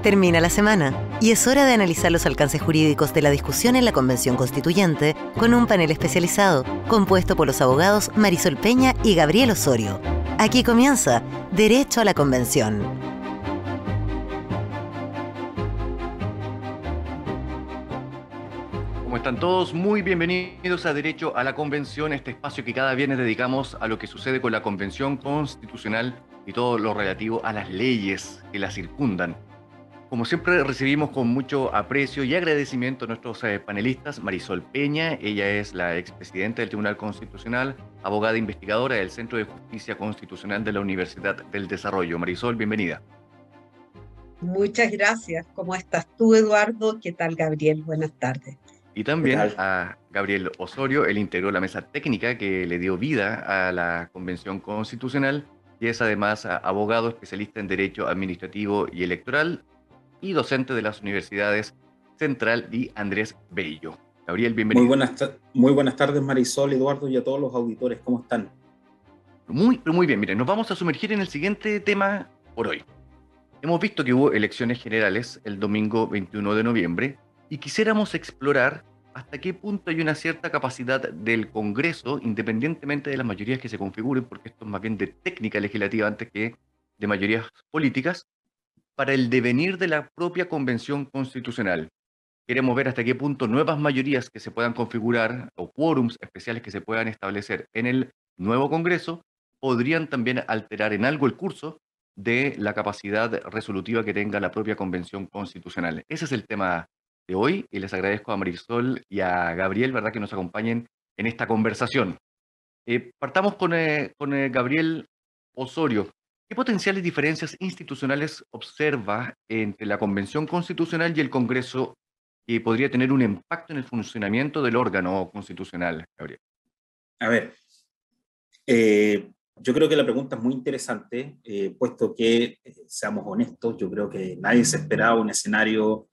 Termina la semana y es hora de analizar los alcances jurídicos de la discusión en la Convención Constituyente con un panel especializado compuesto por los abogados Marisol Peña y Gabriel Osorio. Aquí comienza Derecho a la Convención. ¿Cómo están todos? Muy bienvenidos a Derecho a la Convención, este espacio que cada viernes dedicamos a lo que sucede con la Convención Constitucional y todo lo relativo a las leyes que la circundan. Como siempre recibimos con mucho aprecio y agradecimiento a nuestros panelistas. Marisol Peña, ella es la expresidenta del Tribunal Constitucional, abogada investigadora del Centro de Justicia Constitucional de la Universidad del Desarrollo. Marisol, bienvenida. Muchas gracias. ¿Cómo estás tú, Eduardo? ¿Qué tal, Gabriel? Buenas tardes. Y también a Gabriel Osorio, él integró la mesa técnica que le dio vida a la Convención Constitucional y es además abogado especialista en Derecho Administrativo y Electoral y docente de las universidades Central y Andrés Bello. Gabriel, bienvenido. Muy buenas tardes, Marisol, Eduardo y a todos los auditores. ¿Cómo están? Muy bien. Miren, nos vamos a sumergir en el siguiente tema por hoy. Hemos visto que hubo elecciones generales el domingo 21 de noviembre y quisiéramos explorar hasta qué punto hay una cierta capacidad del Congreso, independientemente de las mayorías que se configuren, porque esto es más bien de técnica legislativa antes que de mayorías políticas, para el devenir de la propia Convención Constitucional. Queremos ver hasta qué punto nuevas mayorías que se puedan configurar o quórums especiales que se puedan establecer en el nuevo Congreso podrían también alterar en algo el curso de la capacidad resolutiva que tenga la propia Convención Constitucional. Ese es el tema de hoy y les agradezco a Marisol y a Gabriel, ¿verdad?, que nos acompañen en esta conversación. Partamos con Gabriel Osorio. ¿Qué potenciales diferencias institucionales observa entre la Convención Constitucional y el Congreso que podría tener un impacto en el funcionamiento del órgano constitucional, Gabriel? A ver, yo creo que la pregunta es muy interesante, puesto que, seamos honestos, yo creo que nadie se esperaba un escenario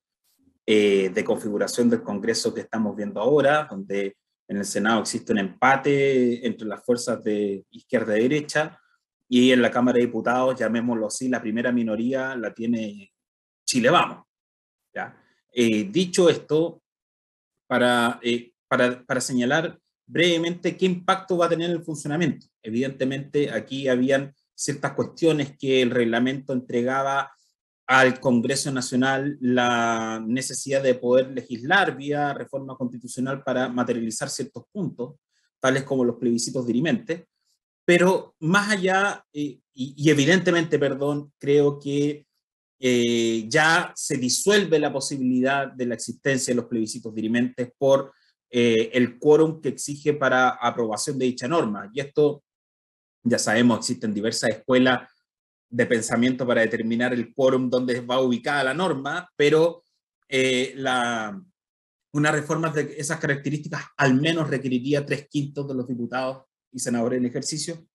de configuración del Congreso que estamos viendo ahora, donde en el Senado existe un empate entre las fuerzas de izquierda y derecha, y en la Cámara de Diputados, llamémoslo así, la primera minoría la tiene Chile Vamos. ¿Ya? Dicho esto, para señalar brevemente qué impacto va a tener el funcionamiento. Evidentemente, aquí habían ciertas cuestiones que el reglamento entregaba al Congreso Nacional la necesidad de poder legislar vía reforma constitucional para materializar ciertos puntos, tales como los plebiscitos dirimentes. Pero más allá, y evidentemente, creo que ya se disuelve la posibilidad de la existencia de los plebiscitos dirimentes por el quórum que exige para aprobación de dicha norma. Y esto, ya sabemos, existen diversas escuelas de pensamiento para determinar el quórum donde va ubicada la norma, pero una reforma de esas características al menos requeriría 3/5 de los diputados y senadores en ejercicio,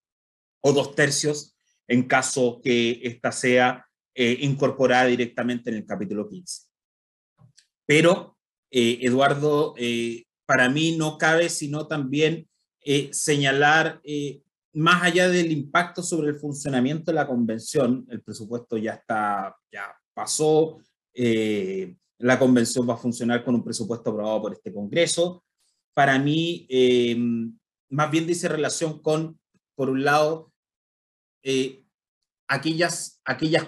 o 2/3 en caso que ésta sea incorporada directamente en el capítulo 15. Pero, Eduardo, para mí no cabe sino también señalar, más allá del impacto sobre el funcionamiento de la convención, el presupuesto ya pasó, la convención va a funcionar con un presupuesto aprobado por este Congreso. Para mí, más bien dice relación con, por un lado, aquellas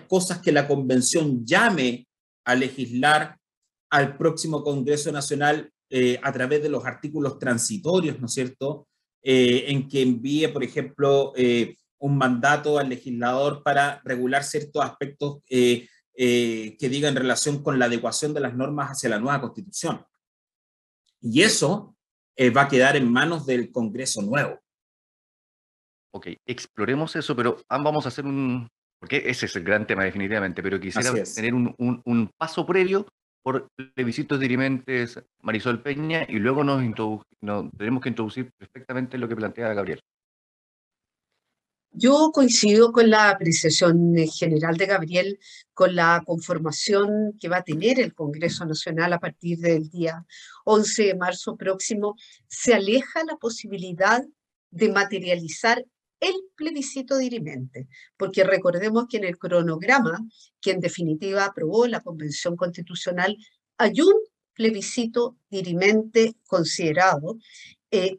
cosas que la convención llame a legislar al próximo Congreso Nacional a través de los artículos transitorios, ¿no es cierto?, en que envíe, por ejemplo, un mandato al legislador para regular ciertos aspectos que digan relación con la adecuación de las normas hacia la nueva Constitución. Y eso va a quedar en manos del Congreso nuevo. Ok, exploremos eso, pero vamos a hacer porque ese es el gran tema definitivamente, pero quisiera tener un paso previo por plebiscitos dirimentes, Marisol Peña, y luego tenemos que introducir perfectamente lo que plantea Gabriel. Yo coincido con la apreciación general de Gabriel, con la conformación que va a tener el Congreso Nacional a partir del día 11 de marzo próximo. Se aleja la posibilidad de materializar el plebiscito dirimente, porque recordemos que en el cronograma, que en definitiva aprobó la Convención Constitucional, hay un plebiscito dirimente considerado,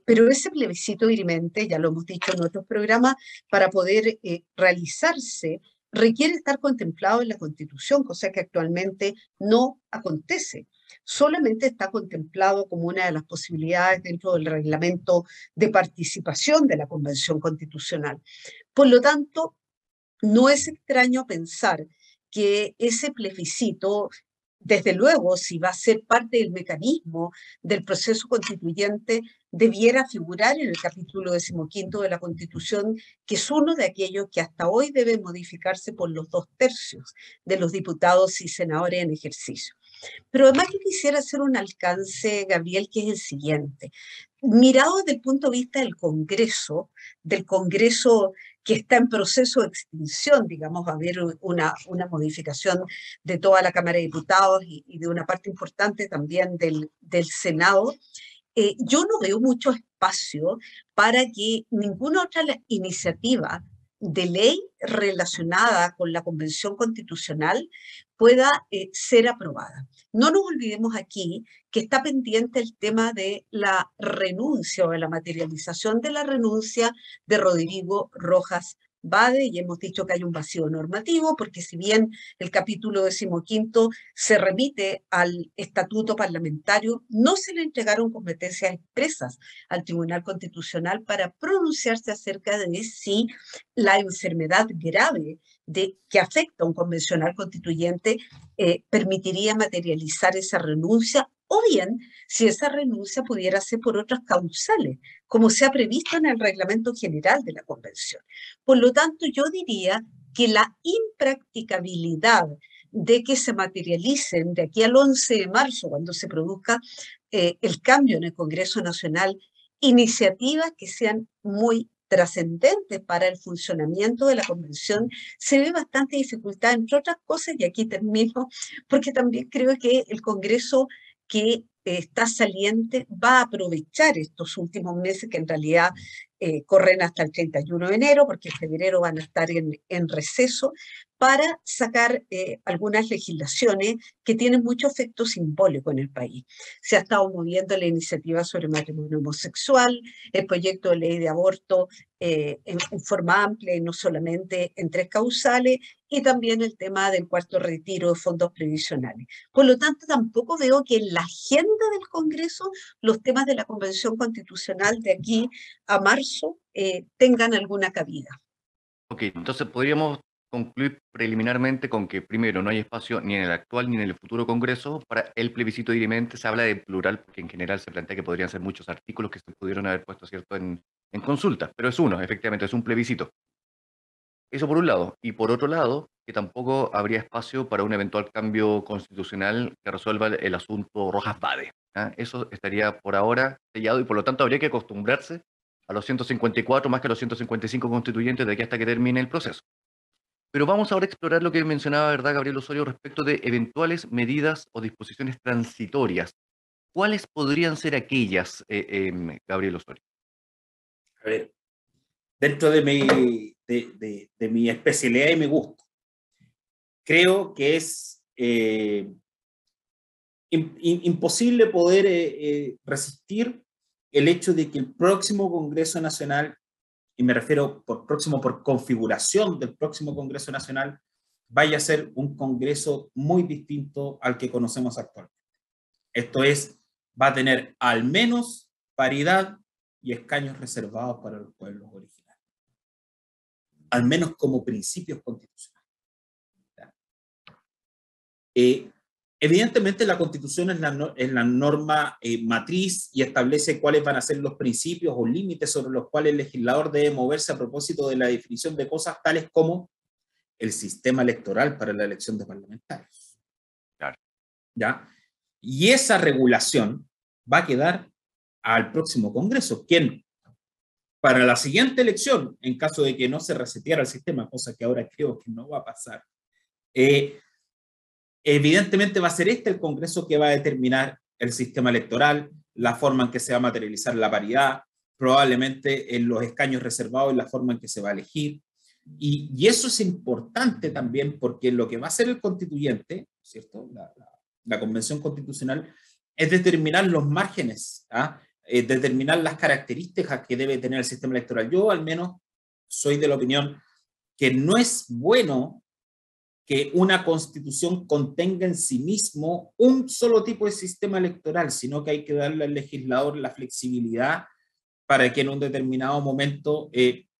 pero ese plebiscito dirimente, ya lo hemos dicho en otros programas, para poder realizarse, requiere estar contemplado en la Constitución, cosa que actualmente no acontece. Solamente está contemplado como una de las posibilidades dentro del reglamento de participación de la Convención Constitucional. Por lo tanto, no es extraño pensar que ese plebiscito, desde luego, si va a ser parte del mecanismo del proceso constituyente, debiera figurar en el capítulo 15 de la Constitución, que es uno de aquellos que hasta hoy debe modificarse por los 2/3 de los diputados y senadores en ejercicio. Pero además yo quisiera hacer un alcance, Gabriel, que es el siguiente. Mirado desde el punto de vista del Congreso que está en proceso de extinción, digamos, va a haber una modificación de toda la Cámara de Diputados y de una parte importante también del Senado, yo no veo mucho espacio para que ninguna otra iniciativa de ley relacionada con la Convención Constitucional pueda ser aprobada. No nos olvidemos aquí que está pendiente el tema de la renuncia o de la materialización de la renuncia de Rodrigo Rojas Bade, y hemos dicho que hay un vacío normativo, porque si bien el capítulo 15 se remite al estatuto parlamentario, no se le entregaron competencias expresas al Tribunal Constitucional para pronunciarse acerca de si la enfermedad grave que afecta a un convencional constituyente permitiría materializar esa renuncia, o bien si esa renuncia pudiera ser por otras causales, como se ha previsto en el reglamento general de la Convención. Por lo tanto, yo diría que la impracticabilidad de que se materialicen de aquí al 11 de marzo, cuando se produzca el cambio en el Congreso Nacional, iniciativas que sean muy trascendentes para el funcionamiento de la Convención, se ve bastante dificultad, entre otras cosas, y aquí termino, porque también creo que el Congreso que está saliente va a aprovechar estos últimos meses, que en realidad corren hasta el 31 de enero, porque en febrero van a estar en receso, para sacar algunas legislaciones que tienen mucho efecto simbólico en el país. Se ha estado moviendo la iniciativa sobre matrimonio homosexual, el proyecto de ley de aborto en forma amplia y no solamente en 3 causales, y también el tema del cuarto retiro de fondos previsionales. Por lo tanto, tampoco veo que en la agenda del Congreso los temas de la Convención Constitucional de aquí a marzo tengan alguna cabida. Ok, entonces podríamos concluir preliminarmente con que, primero, no hay espacio ni en el actual ni en el futuro Congreso para el plebiscito dirimente. Se habla de plural porque en general se plantea que podrían ser muchos artículos que se pudieron haber puesto, ¿cierto?, en consulta, pero es uno, efectivamente, es un plebiscito. Eso por un lado. Y por otro lado, que tampoco habría espacio para un eventual cambio constitucional que resuelva el asunto Rojas Bade. Eso estaría por ahora sellado y por lo tanto habría que acostumbrarse a los 154 más que a los 155 constituyentes de aquí hasta que termine el proceso. Pero vamos ahora a explorar lo que mencionaba, ¿verdad, Gabriel Osorio, respecto de eventuales medidas o disposiciones transitorias? ¿Cuáles podrían ser aquellas, Gabriel Osorio? A ver, dentro de mi especialidad y mi gusto, creo que es imposible poder resistir el hecho de que el próximo Congreso Nacional, y me refiero por configuración del próximo Congreso Nacional, vaya a ser un Congreso muy distinto al que conocemos actualmente. Esto es, va a tener al menos paridad y escaños reservados para los pueblos originarios, al menos como principios constitucionales. Evidentemente la Constitución es la norma matriz y establece cuáles van a ser los principios o límites sobre los cuales el legislador debe moverse a propósito de la definición de cosas tales como el sistema electoral para la elección de parlamentarios. Claro. ¿Ya? Y esa regulación va a quedar al próximo Congreso, quien para la siguiente elección, en caso de que no se reseteara el sistema, cosa que ahora creo que no va a pasar, evidentemente va a ser el Congreso que va a determinar el sistema electoral, la forma en que se va a materializar la paridad, probablemente en los escaños reservados y la forma en que se va a elegir. Y eso es importante también porque lo que va a hacer el constituyente, ¿cierto? La convención constitucional, es determinar los márgenes, ¿ah? Determinar las características que debe tener el sistema electoral. Yo al menos soy de la opinión que no es bueno que una constitución contenga en sí mismo un solo tipo de sistema electoral, sino que hay que darle al legislador la flexibilidad para que en un determinado momento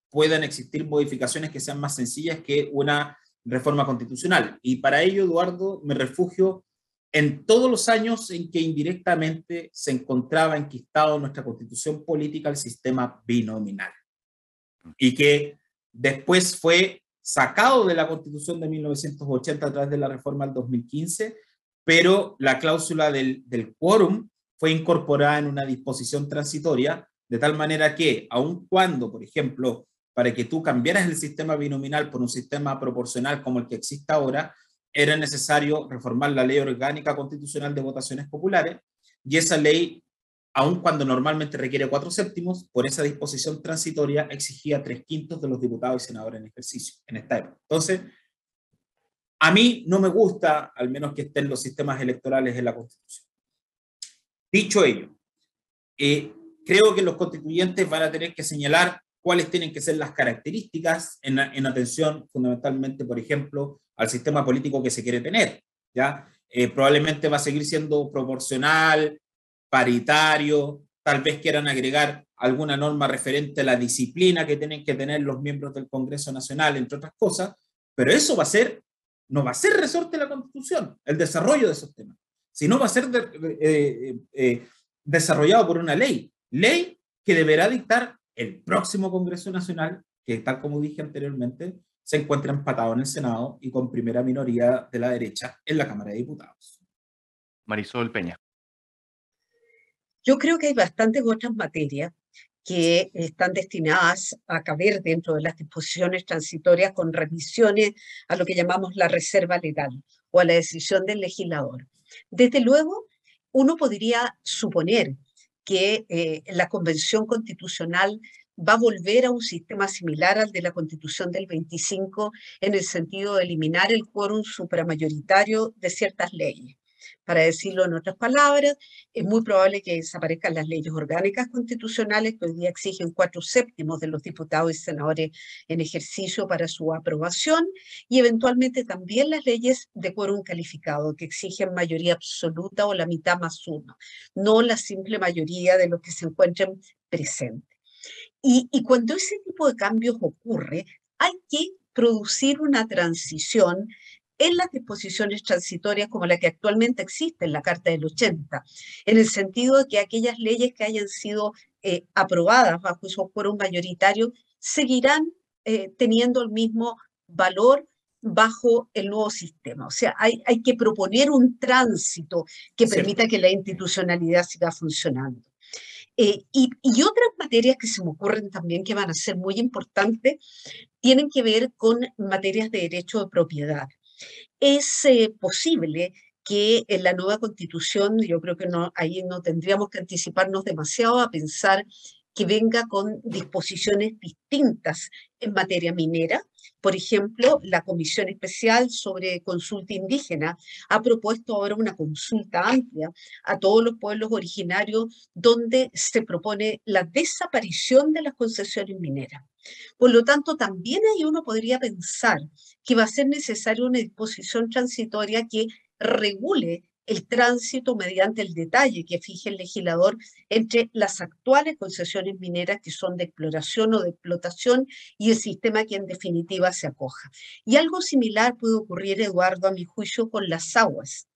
puedan existir modificaciones que sean más sencillas que una reforma constitucional. Y para ello, Eduardo, me refugio en todos los años en que indirectamente se encontraba enquistado en nuestra constitución política el sistema binominal, y que después fue sacado de la Constitución de 1980 a través de la reforma del 2015, pero la cláusula del quórum fue incorporada en una disposición transitoria, de tal manera que, aun cuando, por ejemplo, para que tú cambiaras el sistema binominal por un sistema proporcional como el que existe ahora, era necesario reformar la ley orgánica constitucional de votaciones populares, y esa ley, aun cuando normalmente requiere 4/7, por esa disposición transitoria exigía 3/5 de los diputados y senadores en ejercicio en esta época. Entonces, a mí no me gusta, al menos que estén los sistemas electorales en la Constitución. Dicho ello, creo que los constituyentes van a tener que señalar cuáles tienen que ser las características en atención fundamentalmente, por ejemplo, al sistema político que se quiere tener, ¿ya? Probablemente va a seguir siendo proporcional, paritario, tal vez quieran agregar alguna norma referente a la disciplina que tienen que tener los miembros del Congreso Nacional, entre otras cosas, pero eso no va a ser resorte de la Constitución, el desarrollo de esos temas, sino va a ser desarrollado por una ley que deberá dictar el próximo Congreso Nacional, que tal como dije anteriormente, se encuentra empatado en el Senado y con primera minoría de la derecha en la Cámara de Diputados. Marisol Peña. Yo creo que hay bastantes otras materias que están destinadas a caber dentro de las disposiciones transitorias con revisiones a lo que llamamos la reserva legal o a la decisión del legislador. Desde luego, uno podría suponer que la Convención Constitucional va a volver a un sistema similar al de la Constitución del 25 en el sentido de eliminar el quórum supramayoritario de ciertas leyes. Para decirlo en otras palabras, es muy probable que desaparezcan las leyes orgánicas constitucionales que hoy día exigen 4/7 de los diputados y senadores en ejercicio para su aprobación, y eventualmente también las leyes de quórum calificado que exigen mayoría absoluta o la mitad más uno, no la simple mayoría de los que se encuentren presentes. Y cuando ese tipo de cambios ocurre, hay que producir una transición en las disposiciones transitorias como la que actualmente existe en la Carta del 80, en el sentido de que aquellas leyes que hayan sido aprobadas bajo esos quórum mayoritarios seguirán teniendo el mismo valor bajo el nuevo sistema. O sea, hay que proponer un tránsito que permita que la institucionalidad siga funcionando. Y otras materias que se me ocurren también que van a ser muy importantes tienen que ver con materias de derecho de propiedad. Es posible que en la nueva Constitución, yo creo que ahí no tendríamos que anticiparnos demasiado a pensar que venga con disposiciones distintas en materia minera. Por ejemplo, la Comisión Especial sobre Consulta Indígena ha propuesto ahora una consulta amplia a todos los pueblos originarios donde se propone la desaparición de las concesiones mineras. Por lo tanto, también ahí uno podría pensar que va a ser necesaria una disposición transitoria que regule el tránsito mediante el detalle que fije el legislador entre las actuales concesiones mineras que son de exploración o de explotación y el sistema que en definitiva se acoja. Y algo similar puede ocurrir, Eduardo, a mi juicio, con las aguas.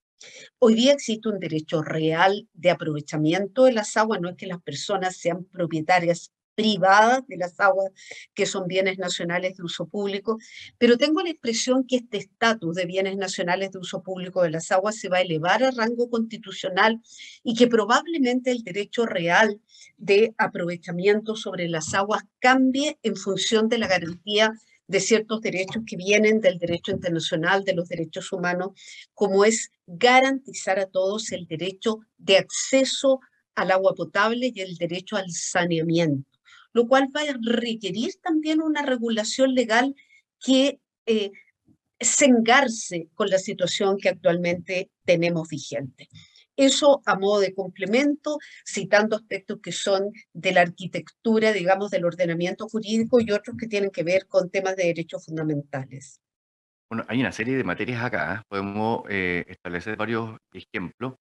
Hoy día existe un derecho real de aprovechamiento de las aguas, no es que las personas sean propietarias privadas de las aguas, que son bienes nacionales de uso público, pero tengo la impresión que este estatus de bienes nacionales de uso público de las aguas se va a elevar a rango constitucional y que probablemente el derecho real de aprovechamiento sobre las aguas cambie en función de la garantía de ciertos derechos que vienen del derecho internacional, de los derechos humanos, como es garantizar a todos el derecho de acceso al agua potable y el derecho al saneamiento. lo cual va a requerir también una regulación legal que se engarce con la situación que actualmente tenemos vigente. Eso a modo de complemento, citando aspectos que son de la arquitectura, digamos, del ordenamiento jurídico y otros que tienen que ver con temas de derechos fundamentales. Bueno, hay una serie de materias acá, podemos establecer varios ejemplos,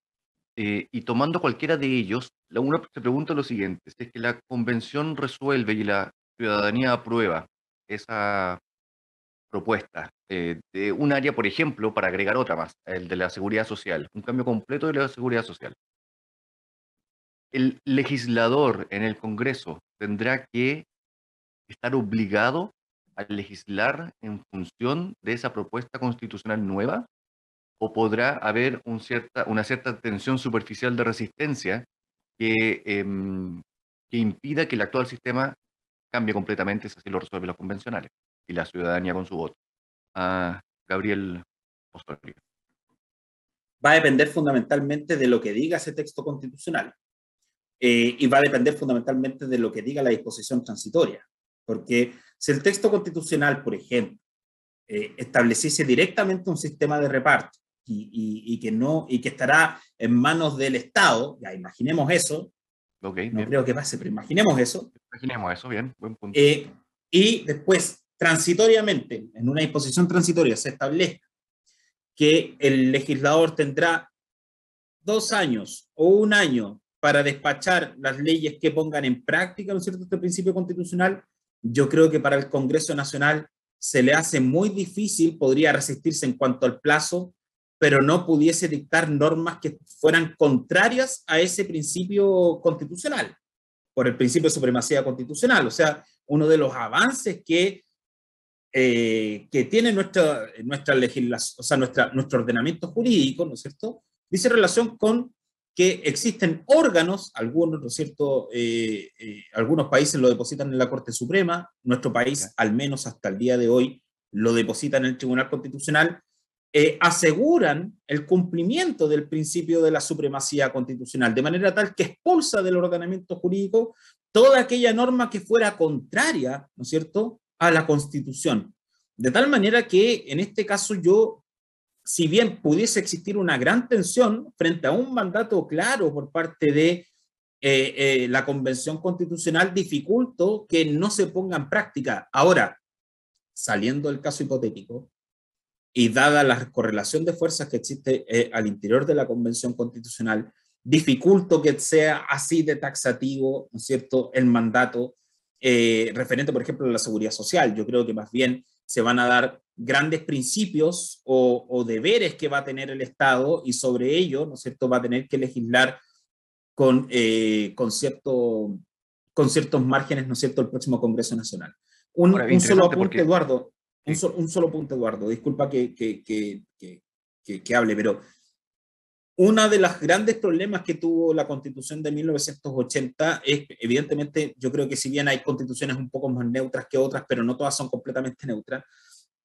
y tomando cualquiera de ellos, uno se pregunta lo siguiente: si es que la convención resuelve y la ciudadanía aprueba esa propuesta de un área, por ejemplo, para agregar otra más, el de la seguridad social, un cambio completo de la seguridad social, el legislador en el Congreso tendrá que estar obligado a legislar en función de esa propuesta constitucional nueva, o podrá haber una cierta tensión superficial de resistencia que impida que el actual sistema cambie completamente si así lo resuelven los convencionales y la ciudadanía con su voto. Gabriel Osorio. Va a depender fundamentalmente de lo que diga ese texto constitucional, y va a depender fundamentalmente de lo que diga la disposición transitoria, porque si el texto constitucional, por ejemplo, estableciese directamente un sistema de reparto y que estará en manos del Estado, ya imaginemos eso, Okay, no bien. creo que pase, pero imaginemos eso. Imaginemos eso, bien, buen punto. Y después, transitoriamente, en una disposición transitoria se establezca que el legislador tendrá 2 años o 1 año para despachar las leyes que pongan en práctica, ¿no es cierto?, este principio constitucional. Yo creo que para el Congreso Nacional se le hace muy difícil, podría resistirse en cuanto al plazo, pero no pudiese dictar normas que fueran contrarias a ese principio constitucional, por el principio de supremacía constitucional. O sea, uno de los avances que tiene nuestra legislación, o sea, nuestro ordenamiento jurídico, ¿no es cierto?, dice relación con que existen órganos, algunos, ¿no es cierto?, algunos países lo depositan en la Corte Suprema, nuestro país, al menos hasta el día de hoy, lo deposita en el Tribunal Constitucional, aseguran el cumplimiento del principio de la supremacía constitucional, de manera tal que expulsa del ordenamiento jurídico toda aquella norma que fuera contraria, ¿no es cierto?, a la Constitución. De tal manera que, en este caso, yo, si bien pudiese existir una gran tensión frente a un mandato claro por parte de la Convención Constitucional, dificulto que no se ponga en práctica. Ahora, saliendo del caso hipotético, y dada la correlación de fuerzas que existe al interior de la Convención Constitucional, dificulto que sea así de taxativo, ¿no es cierto?, el mandato referente, por ejemplo, a la seguridad social. Yo creo que más bien se van a dar grandes principios o deberes que va a tener el Estado, y sobre ello, ¿no es cierto?, va a tener que legislar con ciertos márgenes, ¿no es cierto?, el próximo Congreso Nacional. Un solo apunte, Eduardo. Un solo punto, Eduardo. Disculpa que hable, pero uno de los grandes problemas que tuvo la Constitución de 1980 es, evidentemente, yo creo que si bien hay constituciones un poco más neutras que otras, pero no todas son completamente neutras,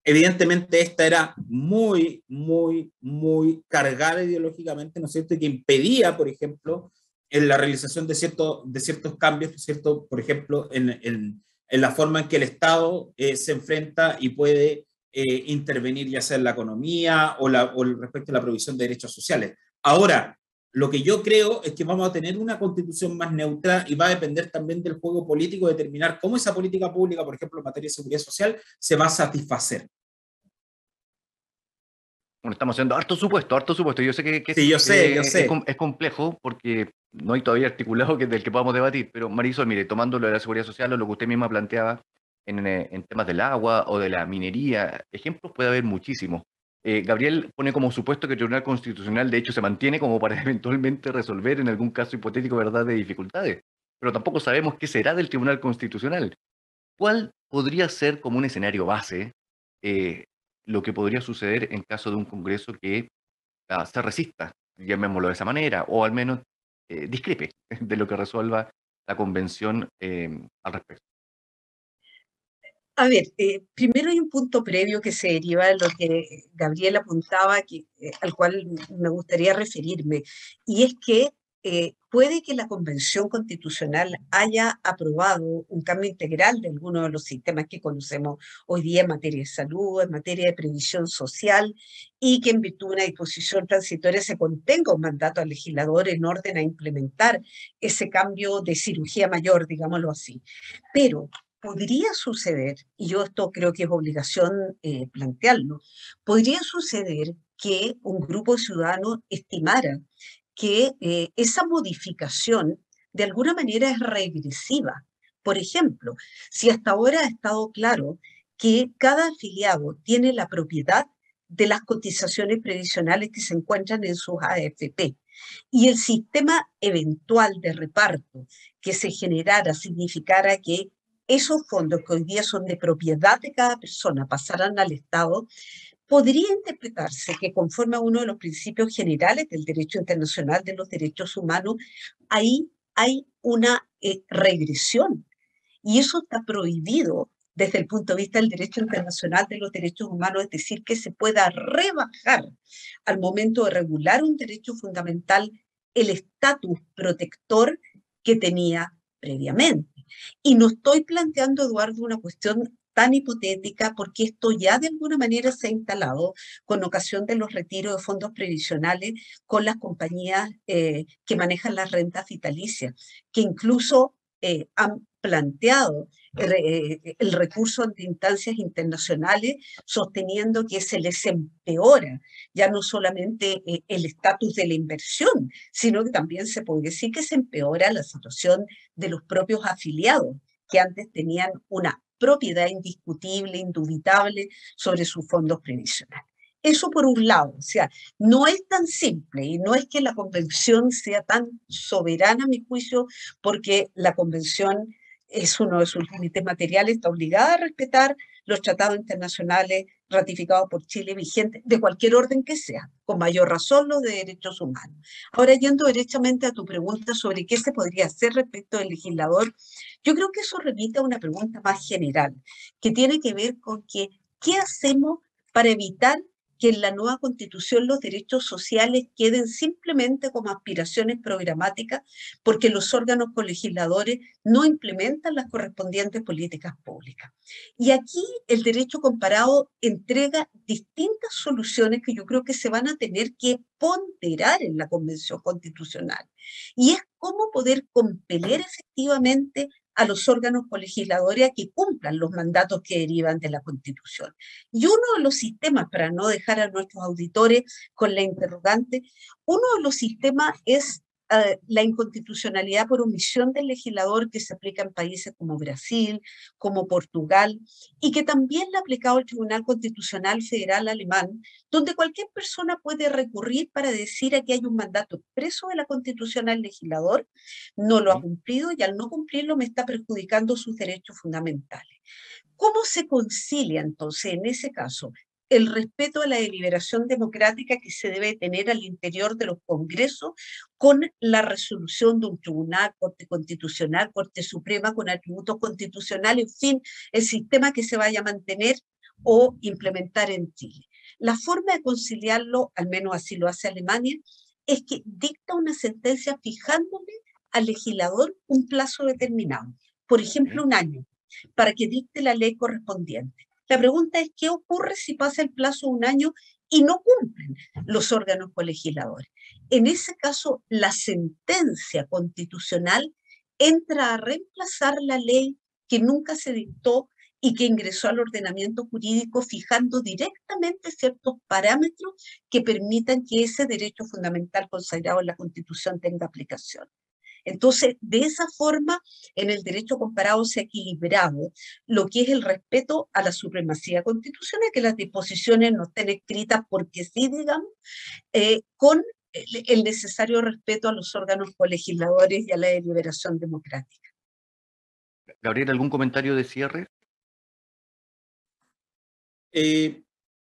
evidentemente esta era muy, muy, muy cargada ideológicamente, ¿no es cierto?, y que impedía, por ejemplo, en la realización de ciertos cambios, ¿no es cierto?, por ejemplo, en la forma en que el Estado se enfrenta y puede intervenir, ya sea en la economía o respecto a la provisión de derechos sociales. Ahora, lo que yo creo es que vamos a tener una constitución más neutra, y va a depender también del juego político determinar cómo esa política pública, por ejemplo, en materia de seguridad social, se va a satisfacer. Bueno, estamos haciendo harto supuesto. Yo sé que sí, yo sé. Es complejo porque no hay todavía articulado del que podamos debatir, pero Marisol, mire, tomando lo de la seguridad social o lo que usted misma planteaba en temas del agua o de la minería, ejemplos puede haber muchísimos. Gabriel pone como supuesto que el Tribunal Constitucional de hecho se mantiene como para eventualmente resolver en algún caso hipotético, ¿verdad?, de dificultades, pero tampoco sabemos qué será del Tribunal Constitucional. ¿Cuál podría ser como un escenario base lo que podría suceder en caso de un Congreso que se resista, llamémoslo de esa manera, o al menos discrepe de lo que resuelva la Convención al respecto? A ver, primero hay un punto previo que se deriva de lo que Gabriel apuntaba, al cual me gustaría referirme, y es que puede que la Convención Constitucional haya aprobado un cambio integral de algunos de los sistemas que conocemos hoy día en materia de salud, en materia de previsión social, y que en virtud de una disposición transitoria se contenga un mandato al legislador en orden a implementar ese cambio de cirugía mayor, digámoslo así. Pero podría suceder, y yo esto creo que es obligación plantearlo, podría suceder que un grupo de ciudadanos estimara que esa modificación de alguna manera es regresiva. Por ejemplo, si hasta ahora ha estado claro que cada afiliado tiene la propiedad de las cotizaciones previsionales que se encuentran en sus AFP, y el sistema eventual de reparto que se generara significara que esos fondos que hoy día son de propiedad de cada persona pasaran al Estado, podría interpretarse que conforme a uno de los principios generales del derecho internacional de los derechos humanos, ahí hay una regresión. Y eso está prohibido desde el punto de vista del derecho internacional de los derechos humanos, es decir, que se pueda rebajar al momento de regular un derecho fundamental el estatus protector que tenía previamente. Y no estoy planteando, Eduardo, una cuestión tan hipotética porque esto ya de alguna manera se ha instalado con ocasión de los retiros de fondos previsionales con las compañías que manejan las rentas vitalicias, que incluso han planteado el recurso ante instancias internacionales sosteniendo que se les empeora ya no solamente el estatus de la inversión, sino que también se puede decir que se empeora la situación de los propios afiliados, que antes tenían una propiedad indiscutible, indubitable sobre sus fondos previsionales. Eso por un lado, o sea, no es tan simple y no es que la convención sea tan soberana, a mi juicio, porque la convención es uno de sus límites materiales, está obligada a respetar los tratados internacionales ratificados por Chile vigentes, de cualquier orden que sea, con mayor razón los de derechos humanos. Ahora, yendo derechamente a tu pregunta sobre qué se podría hacer respecto del legislador, yo creo que eso remite a una pregunta más general, que tiene que ver con que, ¿qué hacemos para evitar que en la nueva Constitución los derechos sociales queden simplemente como aspiraciones programáticas porque los órganos colegisladores no implementan las correspondientes políticas públicas? Y aquí el derecho comparado entrega distintas soluciones que yo creo que se van a tener que ponderar en la Convención Constitucional. Y es cómo poder compeler efectivamente a los órganos colegisladores a que cumplan los mandatos que derivan de la Constitución. Y uno de los sistemas, para no dejar a nuestros auditores con la interrogante, uno de los sistemas es la inconstitucionalidad por omisión del legislador que se aplica en países como Brasil, como Portugal, y que también la ha aplicado el Tribunal Constitucional Federal Alemán, donde cualquier persona puede recurrir para decir aquí hay un mandato expreso de la Constitución al legislador, no lo ha cumplido y al no cumplirlo me está perjudicando sus derechos fundamentales. ¿Cómo se concilia entonces en ese caso el respeto a la deliberación democrática que se debe tener al interior de los congresos con la resolución de un tribunal, Corte Constitucional, Corte Suprema con atributos constitucionales, en fin, el sistema que se vaya a mantener o implementar en Chile? La forma de conciliarlo, al menos así lo hace Alemania, es que dicta una sentencia fijándole al legislador un plazo determinado, por ejemplo, un año, para que dicte la ley correspondiente. La pregunta es, ¿qué ocurre si pasa el plazo de un año y no cumplen los órganos colegisladores? En ese caso, la sentencia constitucional entra a reemplazar la ley que nunca se dictó y que ingresó al ordenamiento jurídico fijando directamente ciertos parámetros que permitan que ese derecho fundamental consagrado en la Constitución tenga aplicación. Entonces, de esa forma, en el derecho comparado se ha equilibrado lo que es el respeto a la supremacía constitucional, que las disposiciones no estén escritas porque sí, digamos, con el necesario respeto a los órganos colegisladores y a la deliberación democrática. Gabriel, ¿algún comentario de cierre?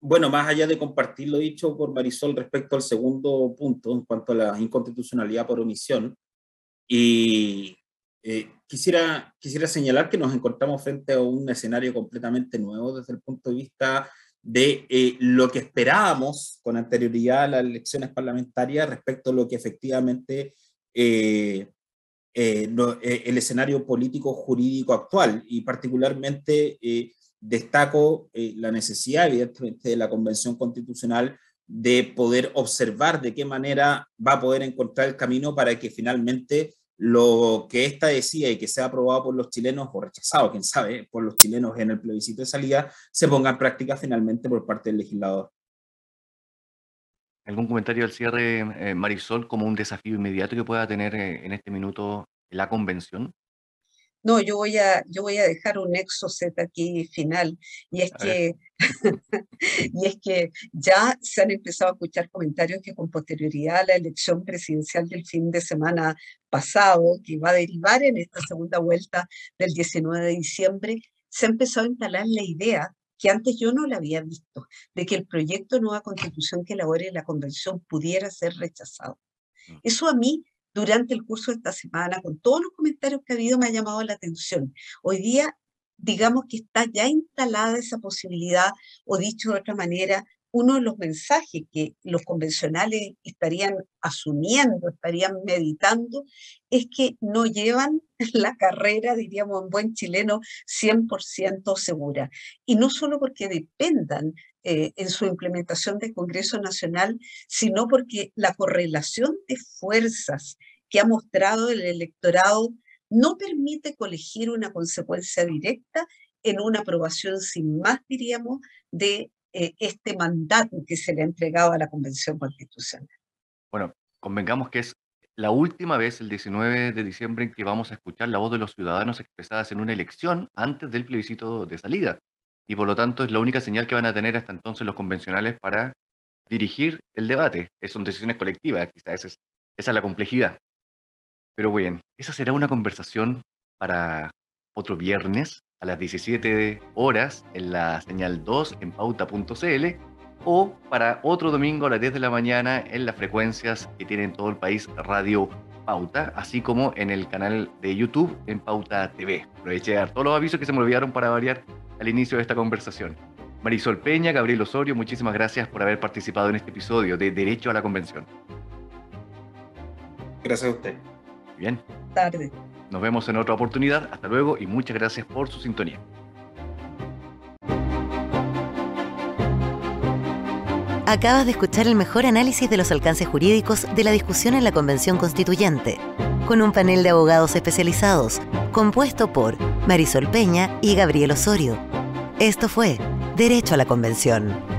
Bueno, más allá de compartir lo dicho por Marisol respecto al segundo punto, en cuanto a la inconstitucionalidad por omisión, y quisiera señalar que nos encontramos frente a un escenario completamente nuevo desde el punto de vista de lo que esperábamos con anterioridad a las elecciones parlamentarias respecto a lo que efectivamente el escenario político jurídico actual, y particularmente destaco la necesidad, evidentemente, de la Convención Constitucional de poder observar de qué manera va a poder encontrar el camino para que finalmente lo que ésta decía y que sea aprobado por los chilenos, o rechazado, quién sabe, por los chilenos en el plebiscito de salida, se ponga en práctica finalmente por parte del legislador. ¿Algún comentario al cierre, Marisol, como un desafío inmediato que pueda tener en este minuto la convención? No, yo voy a dejar un exocet aquí final, y es que, y es que ya se han empezado a escuchar comentarios que con posterioridad a la elección presidencial del fin de semana pasado, que va a derivar en esta segunda vuelta del 19 de diciembre, se ha empezado a instalar la idea, que antes yo no la había visto, de que el proyecto de nueva constitución que elabore la convención pudiera ser rechazado. Eso a mí, durante el curso de esta semana, con todos los comentarios que ha habido, me ha llamado la atención. Hoy día, digamos que está ya instalada esa posibilidad, o dicho de otra manera, uno de los mensajes que los convencionales estarían asumiendo, estarían meditando, es que no llevan la carrera, diríamos en buen chileno, 100% segura. Y no solo porque dependan en su implementación del Congreso Nacional, sino porque la correlación de fuerzas que ha mostrado el electorado no permite colegir una consecuencia directa en una aprobación sin más, diríamos, de este mandato que se le ha entregado a la Convención Constitucional. Bueno, convengamos que es la última vez, el 19 de diciembre, en que vamos a escuchar la voz de los ciudadanos expresadas en una elección antes del plebiscito de salida. Y por lo tanto es la única señal que van a tener hasta entonces los convencionales para dirigir el debate. Son decisiones colectivas, quizás esa es la complejidad. Pero bien, esa será una conversación para otro viernes a las 17 horas en la señal 2 en pauta.cl, o para otro domingo a las 10 de la mañana en las frecuencias que tiene en todo el país Radio Pauta, así como en el canal de YouTube en Pauta TV. Aproveché de dar todos los avisos que se me olvidaron para variar al inicio de esta conversación. Marisol Peña, Gabriel Osorio, muchísimas gracias por haber participado en este episodio de Derecho a la Convención. Gracias a usted. Bien. Tarde. Nos vemos en otra oportunidad. Hasta luego y muchas gracias por su sintonía. Acabas de escuchar el mejor análisis de los alcances jurídicos de la discusión en la Convención Constituyente, con un panel de abogados especializados, compuesto por Marisol Peña y Gabriel Osorio. Esto fue Derecho a la Convención.